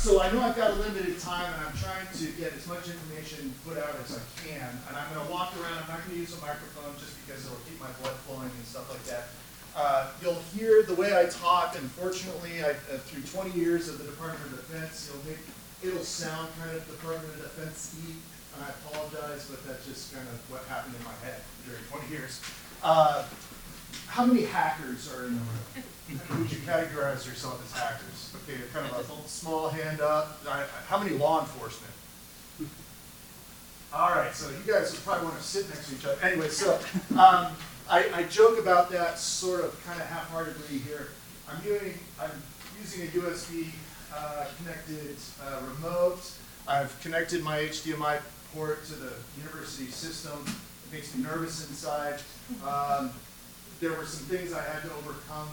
So I know I've got a limited time, and I'm trying to get as much information put out as I can. And I'm going to walk around. I'm not going to use a microphone just because it'll keep my blood flowing and stuff like that. You'll hear the way I talk. Unfortunately, through 20 years of the Department of Defense, it'll sound kind of Department of Defense-y. And I apologize, but that's just kind of what happened in my head during 20 years. How many hackers are in the room? Would you categorize yourself as hackers? Okay, kind of a small hand up. How many law enforcement? All right, so you guys would probably want to sit next to each other. Anyway, so I joke about that sort of kind of half-heartedly here. I'm using a USB connected remote. I've connected my HDMI port to the university system. It makes me nervous inside. There were some things I had to overcome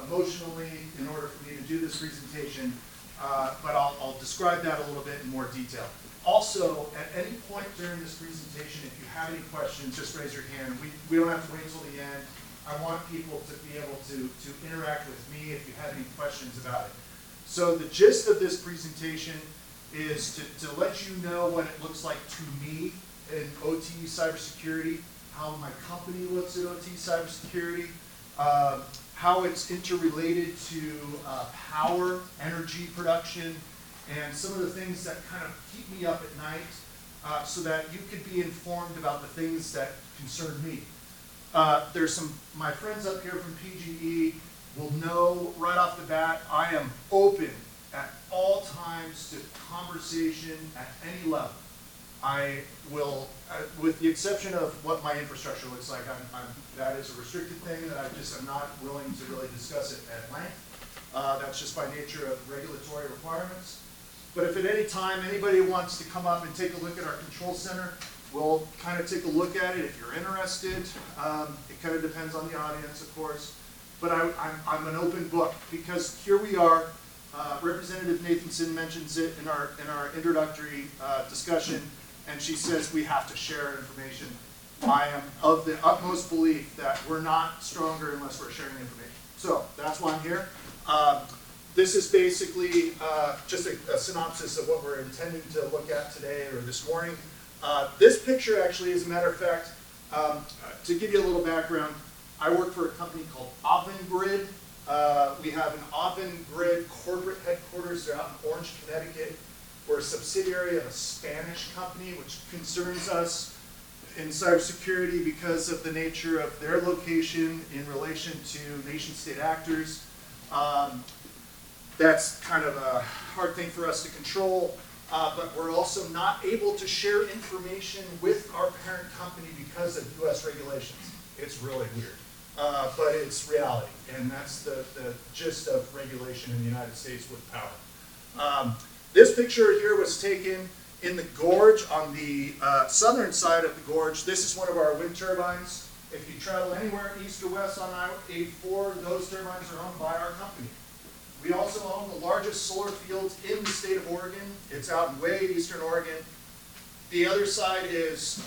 emotionally in order for me to do this presentation, but I'll describe that a little bit in more detail. Also, at any point during this presentation, if you have any questions, just raise your hand. We don't have to wait till the end. I want people to be able to interact with me if you have any questions about it. So the gist of this presentation is to let you know what it looks like to me in OT cybersecurity, how my company looks at OT cybersecurity, how it's interrelated to power, energy production, and some of the things that kind of keep me up at night so that you could be informed about the things that concern me. There's my friends up here from PGE will know right off the bat, I am open at all times to conversation at any level. I will, with the exception of what my infrastructure looks like, that is a restricted thing that I just am not willing to really discuss it at length. That's just by nature of regulatory requirements. But if at any time anybody wants to come up and take a look at our control center, we'll kind of take a look at it if you're interested. It kind of depends on the audience, of course. But I'm an open book because here we are. Representative Nathanson mentions it in our introductory discussion. And she says we have to share information. I am of the utmost belief that we're not stronger unless we're sharing information. So that's why I'm here. This is basically just a synopsis of what we're intending to look at today or this morning. This picture actually, as a matter of fact, to give you a little background, I work for a company called Avangrid. We have an Avangrid corporate headquarters. They're out in Orange, Connecticut. We're a subsidiary of a Spanish company, which concerns us in cybersecurity because of the nature of their location in relation to nation-state actors. That's kind of a hard thing for us to control, but we're also not able to share information with our parent company because of US regulations. It's really weird, but it's reality, and that's the gist of regulation in the United States with power. This picture here was taken in the gorge on the southern side of the gorge. This is one of our wind turbines. If you travel anywhere east or west on I-84, those turbines are owned by our company. We also own the largest solar fields in the state of Oregon. It's out in way eastern Oregon. The other side is,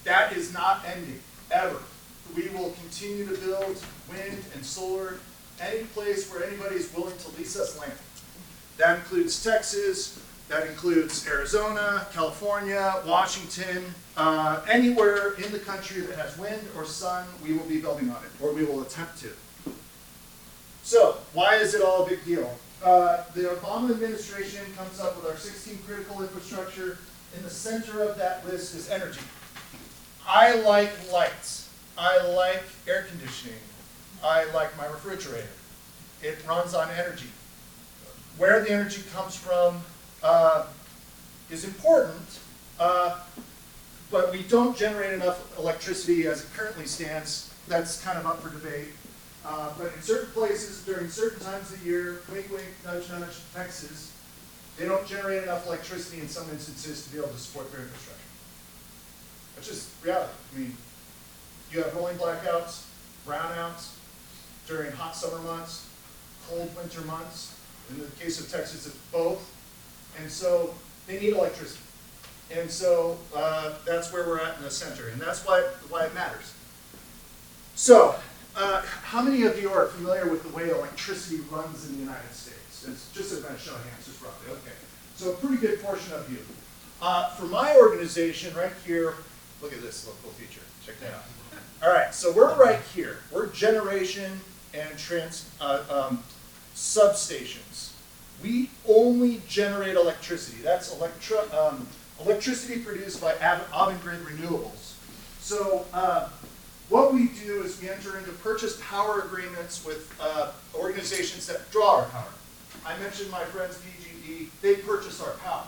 that is not ending, ever. We will continue to build wind and solar any place where anybody is willing to lease us land. That includes Texas, that includes Arizona, California, Washington, anywhere in the country that has wind or sun, we will be building on it, or we will attempt to. So, why is it all a big deal? The Obama administration comes up with our 16 critical infrastructure. In the center of that list is energy. I like lights. I like air conditioning. I like my refrigerator. It runs on energy. Where the energy comes from is important, but we don't generate enough electricity as it currently stands. That's kind of up for debate. But in certain places, during certain times of the year, wink, wink, nudge, nudge, Texas, they don't generate enough electricity in some instances to be able to support their infrastructure. That's just reality. I mean, you have rolling blackouts, brownouts during hot summer months, cold winter months. In the case of Texas, it's both. And so they need electricity. And so that's where we're at in the center. And that's why it matters. So how many of you are familiar with the way electricity runs in the United States? It's just a kind of show of hands, just roughly. Okay. So a pretty good portion of you. For my organization, right here, look at this little cool feature. Check that out. All right, so we're right here. We're generation and substations. We only generate electricity. That's electricity produced by Avangrid Renewables. So what we do is we enter into purchase power agreements with organizations that draw our power. I mentioned my friends PGE, they purchase our power.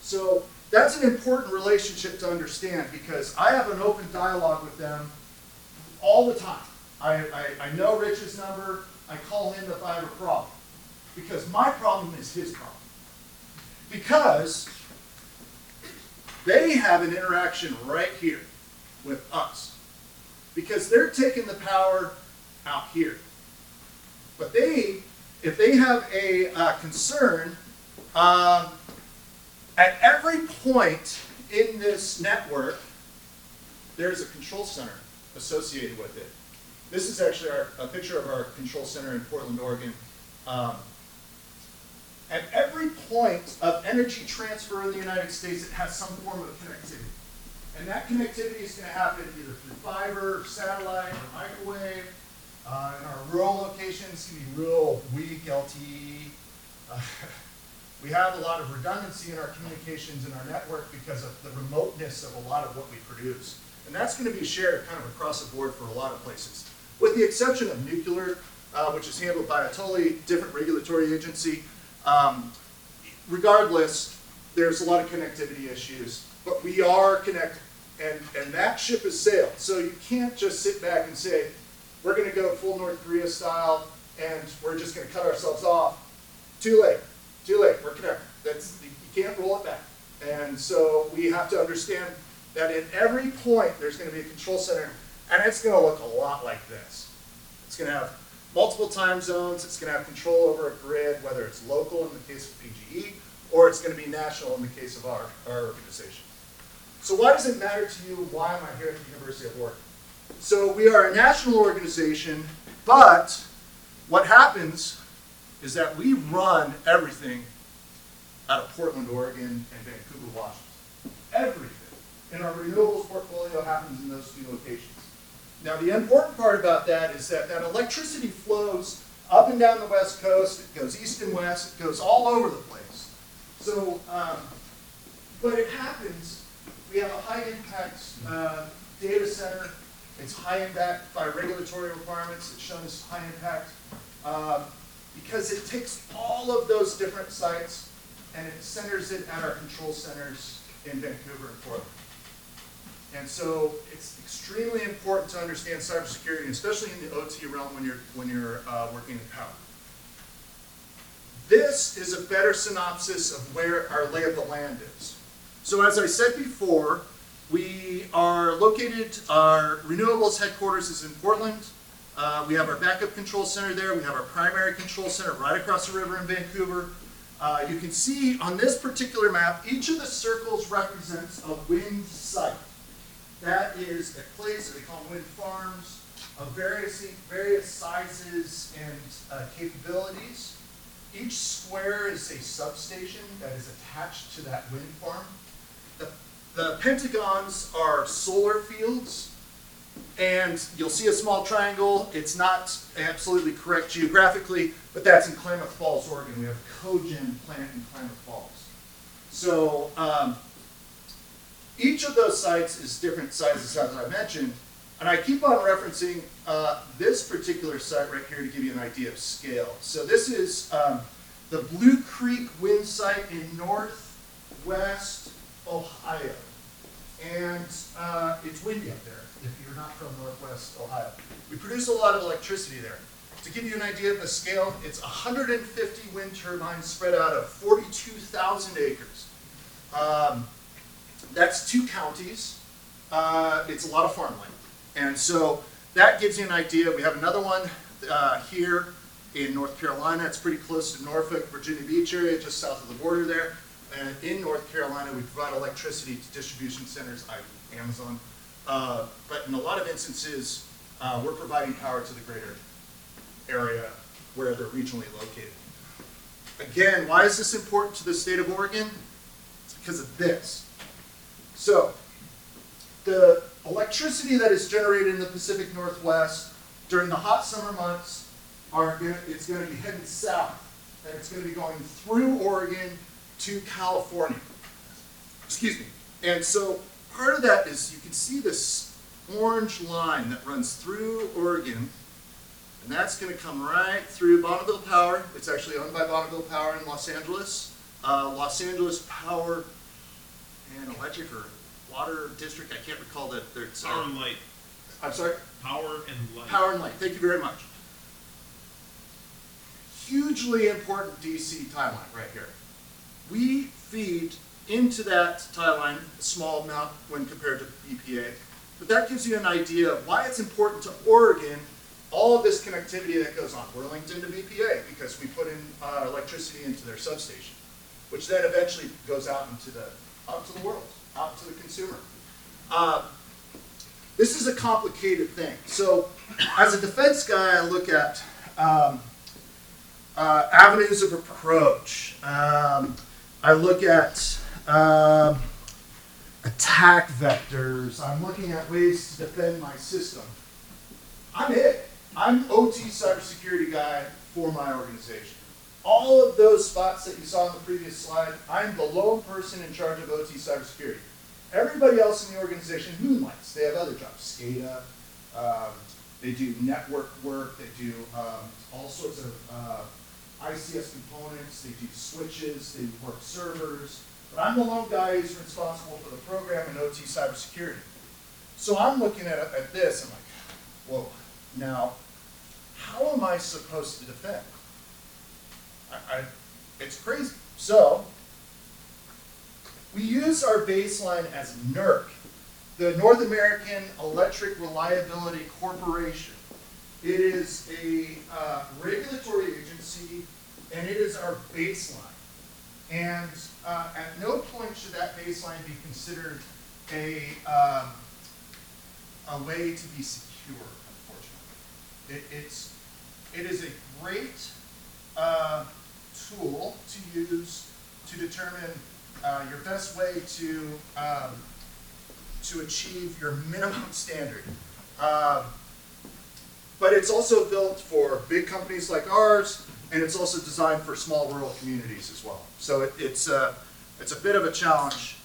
So that's an important relationship to understand because I have an open dialogue with them all the time. I know Rich's number, I call him if I have a problem. Because my problem is his problem. Because they have an interaction right here with us. Because they're taking the power out here. But if they have a concern, at every point in this network, there's a control center associated with it. This is actually a picture of our control center in Portland, Oregon. At every point of energy transfer in the United States, it has some form of connectivity. And that connectivity is going to happen either through fiber, or satellite, or microwave. In our rural locations, it's going to be real weak LTE. We have a lot of redundancy in our communications in our network because of the remoteness of a lot of what we produce. And that's going to be shared kind of across the board for a lot of places. With the exception of nuclear, which is handled by a totally different regulatory agency. Regardless, there's a lot of connectivity issues, but we are connected, and that ship has sailed. So you can't just sit back and say, we're going to go full North Korea style, and we're just going to cut ourselves off. Too late, we're connected. You can't roll it back. And so we have to understand that at every point, there's going to be a control center, and it's going to look a lot like this. It's going to have multiple time zones, it's going to have control over a grid, whether it's local in the case of PGE, or it's going to be national in the case of our organization. So why does it matter to you? Why am I here at the University of Oregon? So we are a national organization, but what happens is that we run everything out of Portland, Oregon, and Vancouver, Washington. Everything in our renewables portfolio happens in those two locations. Now, the important part about that is that electricity flows up and down the West Coast. It goes east and west. It goes all over the place. So, but it happens. We have a high-impact data center. It's high impact by regulatory requirements. It's shown as high impact because it takes all of those different sites and it centers it at our control centers in Vancouver and Portland. And so it's extremely important to understand cybersecurity, especially in the OT realm when you're working in power. This is a better synopsis of where our lay of the land is. So as I said before, we are located, our renewables headquarters is in Portland. We have our backup control center there. We have our primary control center right across the river in Vancouver. You can see on this particular map, each of the circles represents a wind site. That is a place that they call wind farms of various sizes and capabilities. Each square is a substation that is attached to that wind farm. The pentagons are solar fields, and you'll see a small triangle. It's not absolutely correct geographically, but that's in Klamath Falls, Oregon. We have a cogen plant in Klamath Falls. So each of those sites is different sizes, as I mentioned, and I keep on referencing this particular site right here to give you an idea of scale. So this is the Blue Creek wind site in northwest Ohio. And it's windy up there if you're not from northwest Ohio. We produce a lot of electricity there. To give you an idea of the scale, it's 150 wind turbines spread out of 42,000 acres. That's 2 counties. It's a lot of farmland. And so that gives you an idea. We have another one here in North Carolina. It's pretty close to Norfolk, Virginia Beach area, just south of the border there. And in North Carolina, we provide electricity to distribution centers, i.e. Amazon. But in a lot of instances, we're providing power to the greater area where they're regionally located. Again, why is this important to the state of Oregon? It's because of this. So, the electricity that is generated in the Pacific Northwest during the hot summer months it's going to be heading south, and it's going to be going through Oregon to California. Excuse me. And so part of that is you can see this orange line that runs through Oregon, and that's going to come right through Bonneville Power. It's actually owned by Bonneville Power in Los Angeles. Los Angeles Power and Electric or Water District, I can't recall that. Power and Light. I'm sorry? Power and Light. Power and Light, thank you very much. Hugely important DC tie line right here. We feed into that tie line a small amount when compared to BPA, but that gives you an idea of why it's important to Oregon, all of this connectivity that goes on Burlington to BPA, because we put in electricity into their substation, which then eventually goes out into the world, out to the consumer. This is a complicated thing. So as a defense guy, I look at avenues of approach. I look at attack vectors. I'm looking at ways to defend my system. I'm OT cybersecurity guy for my organization. All of those spots that you saw in the previous slide, I'm the lone person in charge of OT cybersecurity. Everybody else in the organization moonlights. They have other jobs. SCADA, they do network work, they do all sorts of ICS components, they do switches, they work servers. But I'm the lone guy who's responsible for the program in OT cybersecurity. So I'm looking at this, I'm like, whoa, now, how am I supposed to defend? It's crazy. So, we use our baseline as NERC, the North American Electric Reliability Corporation. It is a regulatory agency, and it is our baseline. And at no point should that baseline be considered a way to be secure, unfortunately. It is a great tool to use to determine your best way to achieve your minimum standard. But it's also built for big companies like ours, and it's also designed for small rural communities as well. So it's a bit of a challenge,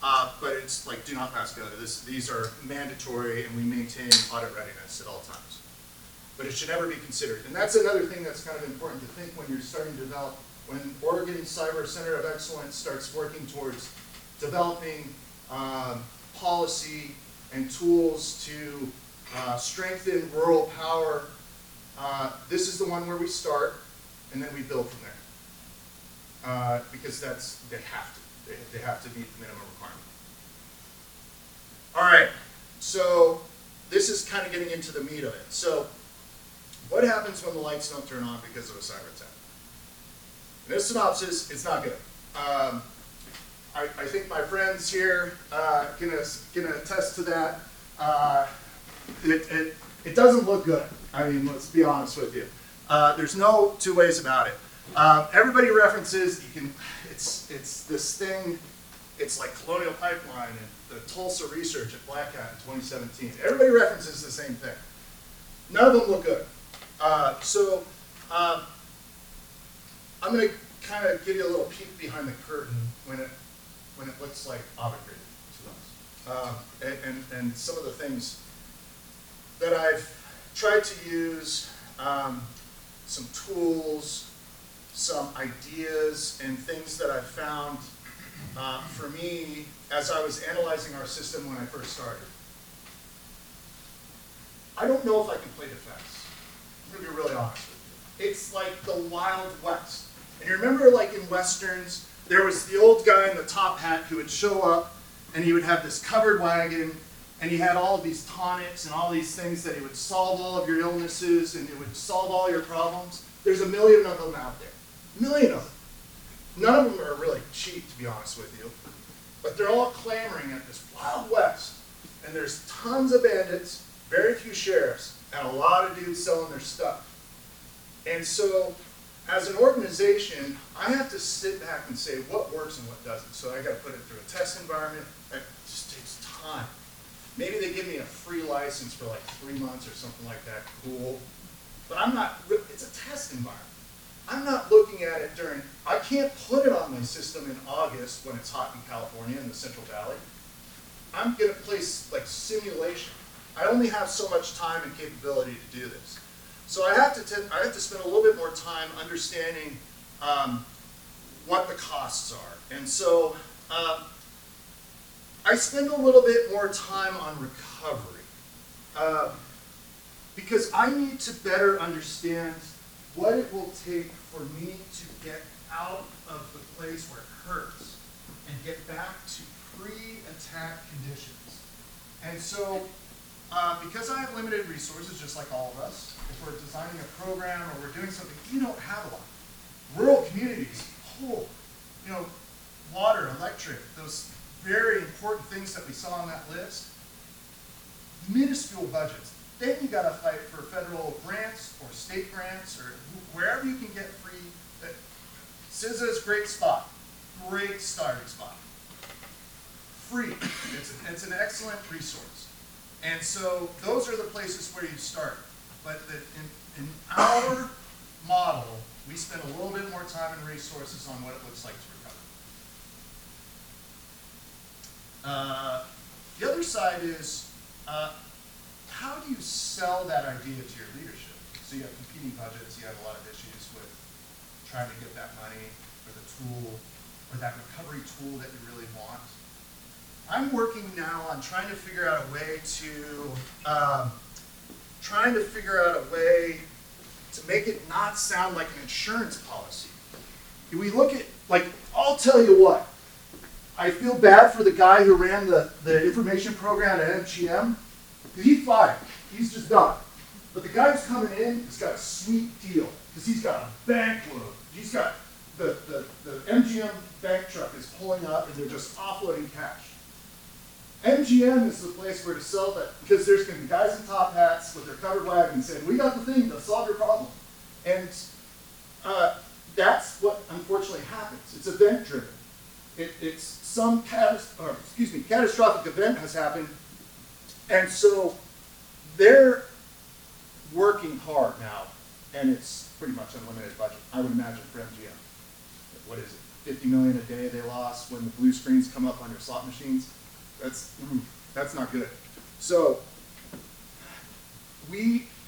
but it's like do not pass go. These are mandatory, and we maintain audit readiness at all times. But it should never be considered. And that's another thing that's kind of important to think when you're starting to develop, when Oregon Cyber Center of Excellence starts working towards developing policy and tools to strengthen rural power. This is the one where we start, and then we build from there. Because they have to. They have to meet the minimum requirement. All right, so this is kind of getting into the meat of it. So what happens when the lights don't turn on because of a cyber attack? In this synopsis, it's not good. I think my friends here can attest to that. It doesn't look good. I mean, let's be honest with you. There's no two ways about it. Everybody references, it's this thing, it's like Colonial Pipeline and the Tulsa research at Black Hat in 2017. Everybody references the same thing. None of them look good. I'm going to kind of give you a little peek behind the curtain when it looks like AVIGRID to us. And some of the things that I've tried to use, some tools, some ideas, and things that I've found for me as I was analyzing our system when I first started. I don't know if I can play defense. I'm going to be really honest with you. It's like the Wild West. And you remember, like in Westerns, there was the old guy in the top hat who would show up, and he would have this covered wagon, and he had all of these tonics and all these things that he would solve all of your illnesses, and it would solve all your problems. There's a million of them out there. A million of them. None of them are really cheap, to be honest with you. But they're all clamoring at this Wild West. And there's tons of bandits, very few sheriffs, and a lot of dudes selling their stuff. And so as an organization, I have to sit back and say what works and what doesn't. So I got to put it through a test environment. That just takes time. Maybe they give me a free license for like 3 months or something like that. Cool. But I'm not, it's a test environment. I'm not looking at it during, I can't put it on my system in August when it's hot in California in the Central Valley. I'm going to place like simulation. I only have so much time and capability to do this. So I have to spend a little bit more time understanding what the costs are. And so I spend a little bit more time on recovery because I need to better understand what it will take for me to get out of the place where it hurts and get back to pre-attack conditions. And so, because I have limited resources, just like all of us, if we're designing a program or we're doing something, you don't have a lot. Rural communities, water, electric, those very important things that we saw on that list, minuscule budgets. Then you got to fight for federal grants or state grants or wherever you can get free. CISA is a great spot, great starting spot. Free, it's an excellent resource. And so those are the places where you start. But in our model, we spend a little bit more time and resources on what it looks like to recover. The other side is, how do you sell that idea to your leadership? So you have competing budgets, you have a lot of issues with trying to get that money or the tool or that recovery tool that you really want. I'm working now on trying to figure out a way to make it not sound like an insurance policy. We look at, like, I'll tell you what, I feel bad for the guy who ran the information program at MGM. He's fired. He's just done. But the guy who's coming in has got a sweet deal because he's got a bank load. He's got the MGM bank truck is pulling up and they're just offloading cash. MGM is the place where to sell that because there's going to be guys in top hats with their covered wagons saying, "We got the thing to solve your problem," and that's what unfortunately happens. It's event driven. It's some catastrophic event has happened. And so they're working hard now, and it's pretty much unlimited budget, I would imagine, for MGM. What is it, $50 million a day they lost when the blue screens come up on your slot machines? That's not good. So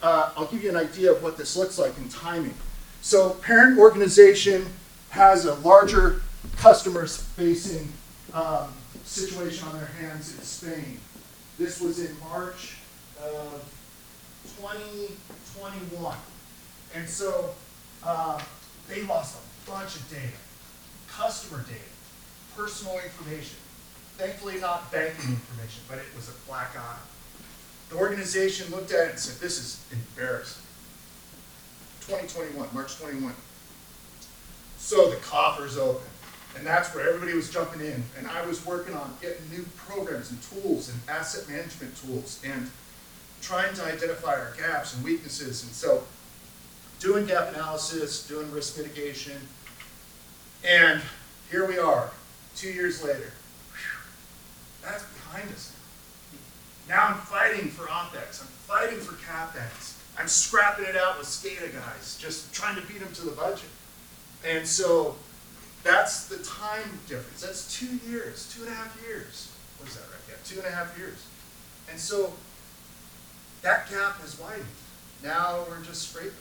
I'll give you an idea of what this looks like in timing. So parent organization has a larger customer-facing situation on their hands in Spain. This was in March of 2021. And so they lost a bunch of data, customer data, personal information. Thankfully not banking information, but it was a black eye. The organization looked at it and said, "This is embarrassing." 2021, March 21. So the coffer's open. And that's where everybody was jumping in. And I was working on getting new programs and tools and asset management tools and trying to identify our gaps and weaknesses. And so doing gap analysis, doing risk mitigation. And here we are, 2 years later. Whew, that's behind us now. Now I'm fighting for OpEx. I'm fighting for CapEx. I'm scrapping it out with SCADA guys, just trying to beat them to the budget. And so that's the time difference. That's 2 years, 2.5 years. What is that right? Yeah, 2.5 years. And so that gap has widened. Now we're just scraping.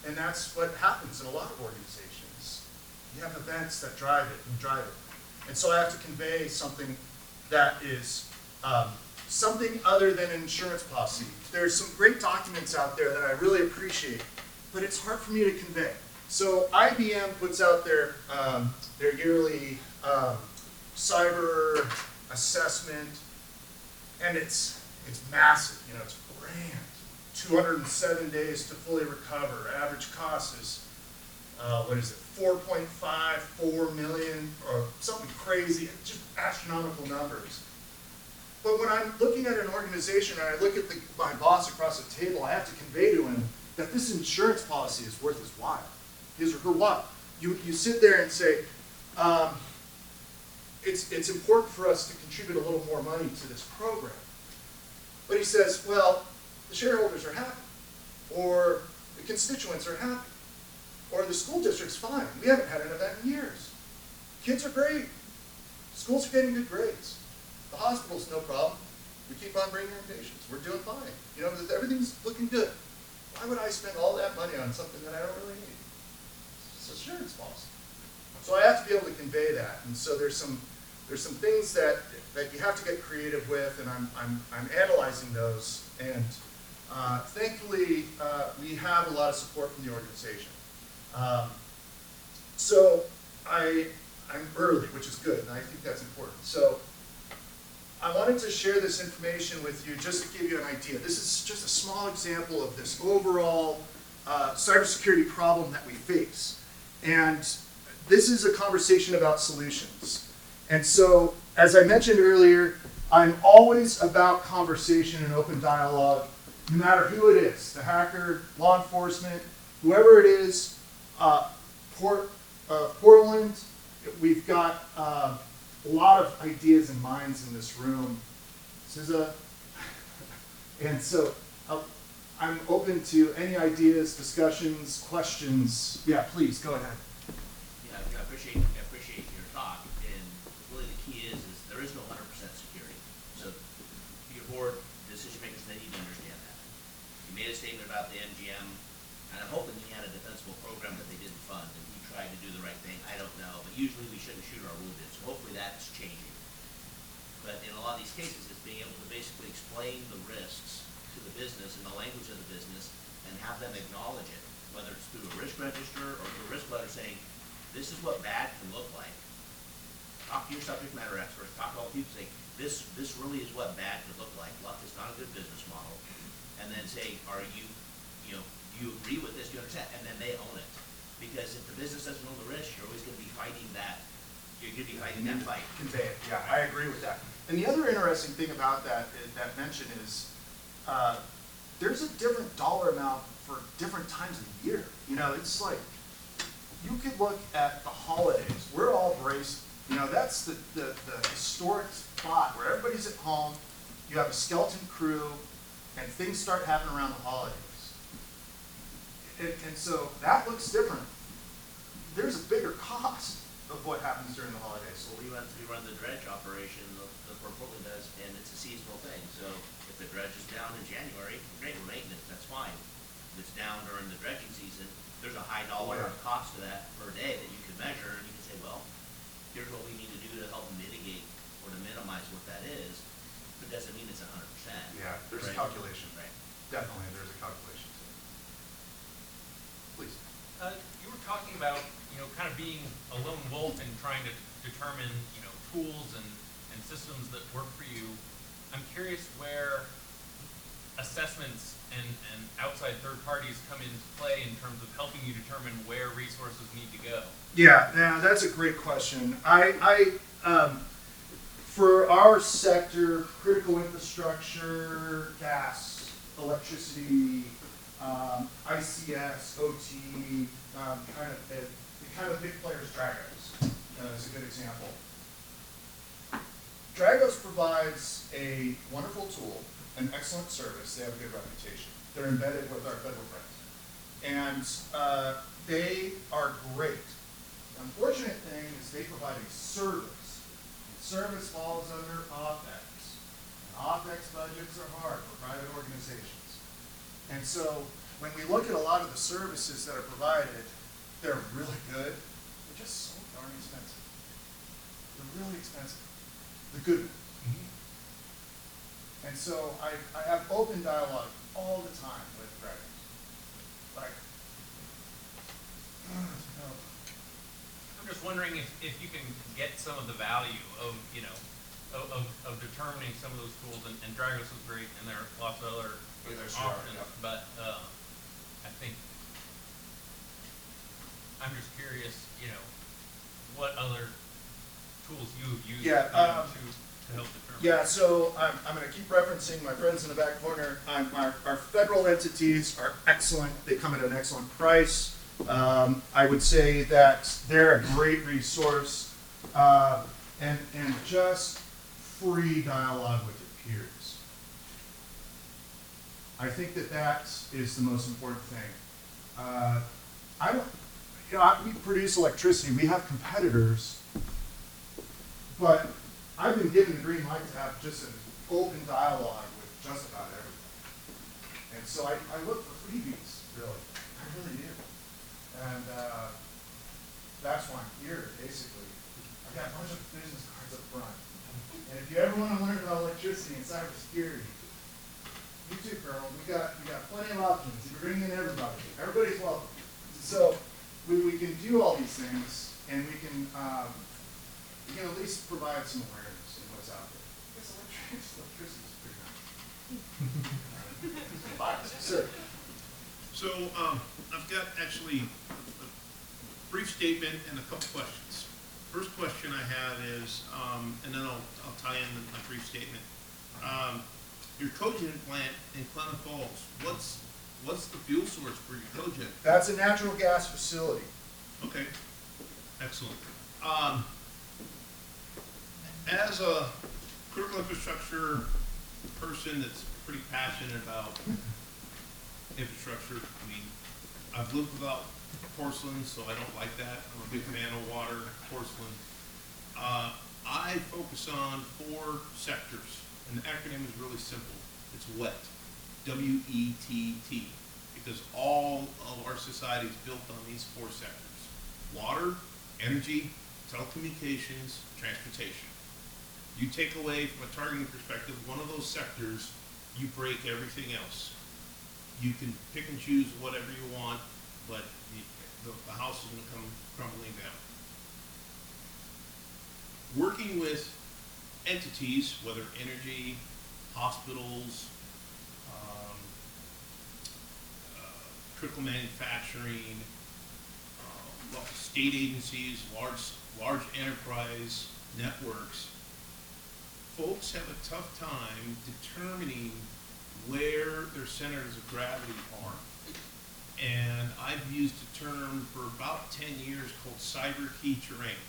And that's what happens in a lot of organizations. You have events that drive it and drive it. And so I have to convey something that is something other than an insurance policy. There's some great documents out there that I really appreciate, but it's hard for me to convey. So IBM puts out their yearly cyber assessment, and it's massive. You know, it's grand. 207 days to fully recover. Average cost is what is it? 4.54 million or something crazy. Just astronomical numbers. But when I'm looking at an organization and I look at my boss across the table, I have to convey to him that this insurance policy is worth his while. his or her why. You sit there and say, it's important for us to contribute a little more money to this program. But he says, well, the shareholders are happy, or the constituents are happy, or the school district's fine. We haven't had an event in years. Kids are great. Schools are getting good grades. The hospital's no problem. We keep on bringing in patients. We're doing fine. You know, everything's looking good. Why would I spend all that money on something that I don't really need? It's just assurance policy. So I have to be able to convey that. And so there's some things that you have to get creative with, and I'm analyzing those. And thankfully, we have a lot of support from the organization. So I'm early, which is good, and I think that's important. So I wanted to share this information with you just to give you an idea. This is just a small example of this overall cybersecurity problem that we face. And this is a conversation about solutions. And so, as I mentioned earlier, I'm always about conversation and open dialogue, no matter who it is, the hacker, law enforcement, whoever it is. Portland, we've got a lot of ideas and minds in this room. And so I'm open to any ideas, discussions, questions. Yeah, please, go ahead. Yeah, I appreciate your talk, and really the key is there is no 100% security. So your board, decision makers, they need to understand that. You made a statement about the MGM, and I'm hoping he had a defensible program that they didn't fund, and he tried to do the right thing. I don't know, but usually we shouldn't shoot our wounded, so hopefully that's changing. But in a lot of these cases, it's being able to basically explain the risks to the business in the language of the business and have them acknowledge it, whether it's through a risk register or through a risk letter saying, this is what bad can look like. Talk to your subject matter experts, talk to all people, say, this really is what bad could look like. Luck is not a good business model. And then say, do you agree with this? Do you understand? And then they own it. Because if the business doesn't own the risk, you're always going to be fighting that. You're going to be fighting that fight. Convey it. Yeah, I agree with that. And the other interesting thing about that mention is there's a different dollar amount for different times of the year. You know, it's like you could look at the holidays. We're all braced. You know, that's the historic spot where everybody's at home. You have a skeleton crew, and things start happening around the holidays. And so that looks different. There's a bigger cost of what happens during the holidays. So we run the dredge operation, the Port Portland does, and it's a seasonal thing. So if the dredge is down in January, great, we're maintenance, that's fine. If it's down during the dredging season, there's a high dollar cost to that per day that you can measure, and you can say, well, here's what we need to do to help mitigate or to minimize what that is. But it doesn't mean it's 100%. Yeah, there's a calculation. Right. Definitely, there's a calculation. Please. You were talking about, kind of being a lone wolf and trying to determine, tools and systems that work for you. I'm curious where assessments and outside third parties come into play in terms of helping you determine where resources need to go. Yeah, that's a great question. For our sector, critical infrastructure, gas, electricity, ICS, OT, the kind of big players, Dragos is a good example. Dragos provides a wonderful tool, an excellent service. They have a good reputation. They're embedded with our federal friends. And they are great. The unfortunate thing is they provide a service. And service falls under OpEx. And OpEx budgets are hard for private organizations. And so when we look at a lot of the services that are provided, they're really good. They're just so darn expensive. They're really expensive. The good ones. And so I have open dialogue all the time with Dragos. Like, no. I'm just wondering if you can get some of the value of, of determining some of those tools, and Dragos was great, and there are lots of other options, but I think I'm just curious, what other tools you have used to help determine. Yeah, so I'm going to keep referencing my friends in the back corner. Our federal entities are excellent. They come at an excellent price. I would say that they're a great resource, and just free dialogue with your peers. I think that is the most important thing. I don't, we produce electricity, we have competitors, but I've been given the green light to have just an open dialogue with just about everything. And so I look for freebies, really. I really do. And that's why I'm here, basically. I've got a bunch of business cards up front. And if you ever want to learn about electricity and cybersecurity, you too, Colonel. We got plenty of options. You bring in everybody. Everybody's welcome. So we can do all these things, and we can at least provide some awareness in what's out there. Because electricity is pretty nice. Sir. So, I've got actually a brief statement and a couple questions. First question I have is, and then I'll tie in my brief statement. Your cogen plant in Clement Falls, what's the fuel source for your cogen? That's a natural gas facility. Okay, excellent. As a critical infrastructure person that's pretty passionate about infrastructure, I mean, I've lived without porcelain, so I don't like that. I'm a big fan of water, porcelain. I focus on 4 sectors, and the acronym is really simple. It's WETT, W-E-T-T, because all of our society is built on these 4 sectors: water, energy, telecommunications, transportation. You take away, from a targeting perspective, one of those sectors, you break everything else. You can pick and choose whatever you want, but the house is going to come crumbling down. Working with entities, whether energy, hospitals, critical manufacturing, state agencies, large enterprise networks, folks have a tough time determining where their centers of gravity are. And I've used a term for about 10 years called cyber key terrain.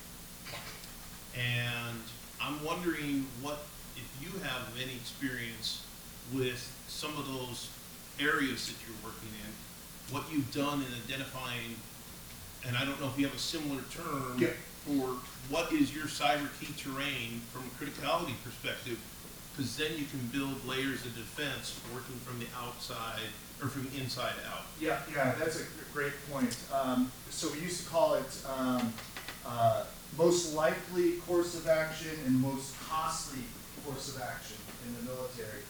And I'm wondering if you have any experience with some of those areas that you're working in, what you've done in identifying, and I don't know if you have a similar term for what is your cyber key terrain from a criticality perspective, because then you can build layers of defense working from the outside or from inside out. Yeah, that's a great point. So we used to call it most likely course of action and most costly course of action in the military.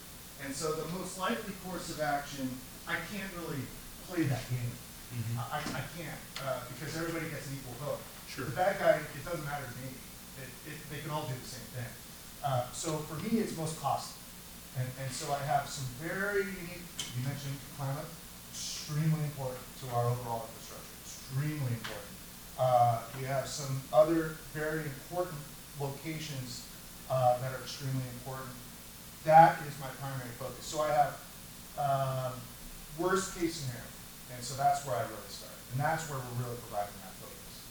And so the most likely course of action, I can't really play that game. Mm-hmm. I can't, because everybody gets an equal vote. Sure. The bad guy, it doesn't matter to me. They can all do the same thing. So for me, it's most costly. And so I have some very unique, you mentioned climate, extremely important to our overall infrastructure, extremely important. We have some other very important locations that are extremely important. That is my primary focus. So I have worst case scenario, and so that's where I really start. And that's where we're really providing that focus.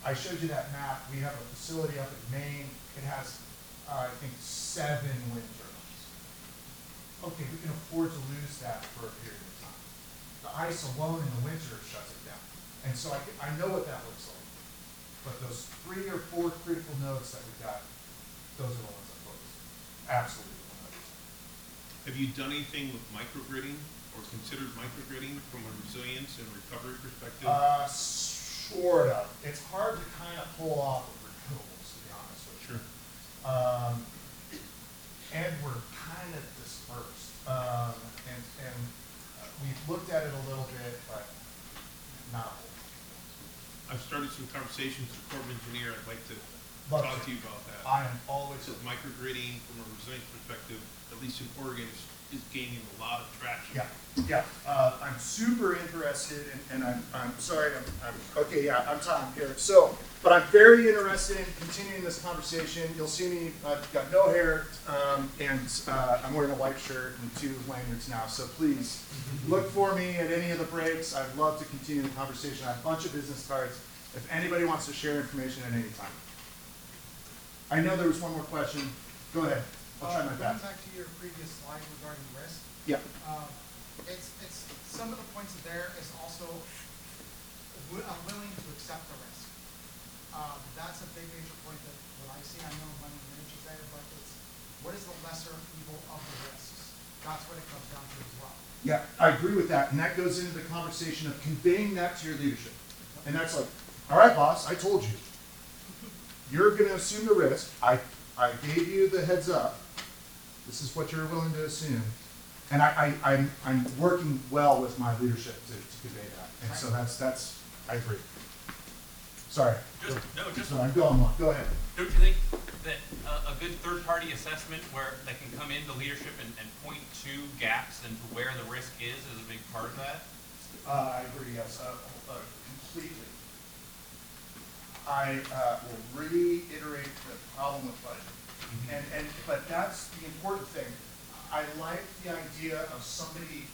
I showed you that map. We have a facility up in Maine. It has, I think, 7 wind turbines. Okay, we can afford to lose that for a period of time. The ice alone in the winter shuts it down. And so I know what that looks like. But those 3 or 4 critical nodes that we've got, those are the ones I'm focused on. Absolutely 100%. Have you done anything with microgridding or considered microgridding from a resilience and recovery perspective? Sort of. It's hard to kind of pull off with renewables, to be honest with you. Sure. And we're kind of dispersed. And we've looked at it a little bit, but not a whole lot. I've started some conversations with the Corps of Engineer. I'd like to Love talk to. to you about that. I am always. So microgridding from a resilience perspective, at least in Oregon, is gaining a lot of traction. Yeah. I'm super interested, and I'm sorry. I'm okay. Yeah, I'm Tom here. So, but but I'm very interested in continuing this conversation. You'll see me, I've got no hair, and I'm wearing a white shirt and 2 lanyards now, so please look for me at any of the breaks. I'd love to continue the conversation. I have a bunch of business cards if anybody wants to share information at any time. I know there was one more question. Go ahead. I'll try my Going best. back to your previous slide regarding risk, Yeah. it's, some of the points in there is also willing to accept the risk. That's a big major point that what I see, I know money manages there, but it's, what is the lesser evil of the risks? That's what it comes down to as well. Yeah, I agree with that, and that goes into the conversation of conveying that to your leadership. And that's like, all right, boss, I told you. You're gonna assume the risk. I gave you the heads up. This is what you're willing to assume. And I'm working well with my leadership to convey that. And so that's, I agree. Sorry. Sorry, I'm going long. Go ahead. Don't you think that a good third-party assessment where they can come into leadership and point to gaps and to where the risk is a big part of that? I agree, yes, completely. I will reiterate the problem with budget. But that's the important thing. I like the idea of somebody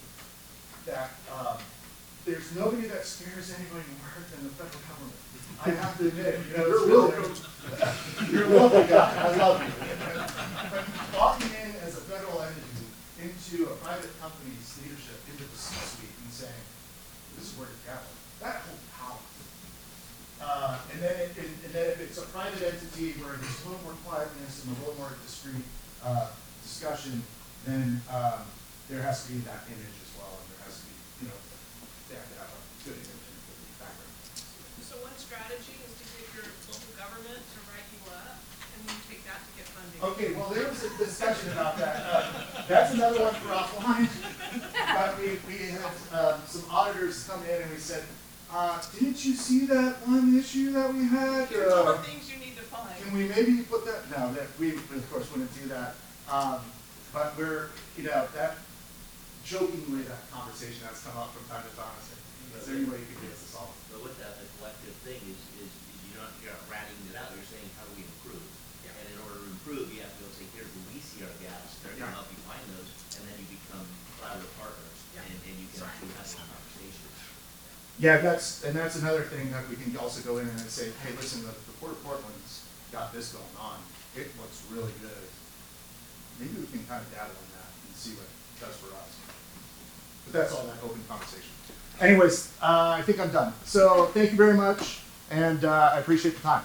that, there's nobody that scares anybody more than the federal government. I have to admit, you're welcome. You're a lovely guy, I love you. But walking in as a federal entity into a private company's leadership, into the C-suite and saying, this is where you're going, that whole power. And then if it's a private entity where there's a little more quietness and a little more discreet discussion, then there has to be that image as well, and there has to be, they have to have a good image and a good background. So one strategy is to get your local government to write you up, and then you take that to get funding. Okay, well, there was a discussion about that. That's another one for offline. But we had some auditors come in and we said, didn't you see that one issue that we had? Here's all the things you need to find. Can we maybe put that? No, that we of course wouldn't do that. But we're, that jokingly that conversation has come up from time to time. Is there any way you could get us to solve it? But with that, the collective thing is you're not ratting it out, you're saying, how do we improve? Yeah. And in order to improve, you have to go say, here's where we see our gaps, they're gonna Yeah. help you find those, and then you become collaborative partners, Yeah. and you can actually have some conversations. Yeah, that's another thing that we can also go in and say, hey, listen, the Port of Portland's got this going on. It looks really good. Maybe we can kind of dabble in that and see what it does for us. But that's all that open conversation. Anyways, I think I'm done. So thank you very much, and I appreciate the time.